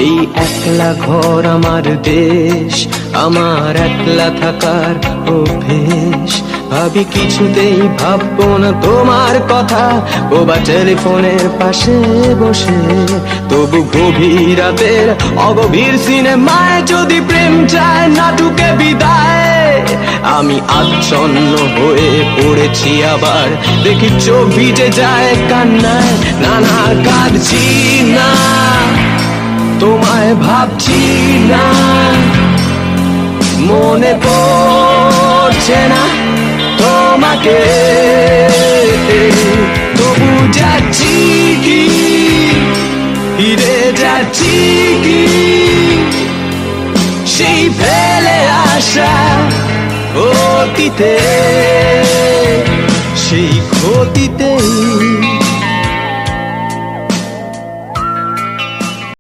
এই একলা ঘর আমার দেশ, আমার একলা থাকার অভ্যেস। ভাবি কিছুতেই ভাববো না তোমার কথা, ও বা টেলিফোনের পাশে বসে। তবু গভীর রাতের অগভীর সিনেমায় যদি প্রেম চায় নাটুকে বিদায়, আমি আচ্ছন্ন হয়ে পড়েছি আবার, দেখি চোখ ভিজে যায় কান্নায়। না না, কাঁদছি না, তোমায় ভাবছি না, মনে পড়ছে না তোমাকে। তবু যাচ্ছি কি, ফিরে যাচ্ছি কি সেই ফেলে আসা অতীতে, সেই ক্ষতিতেই।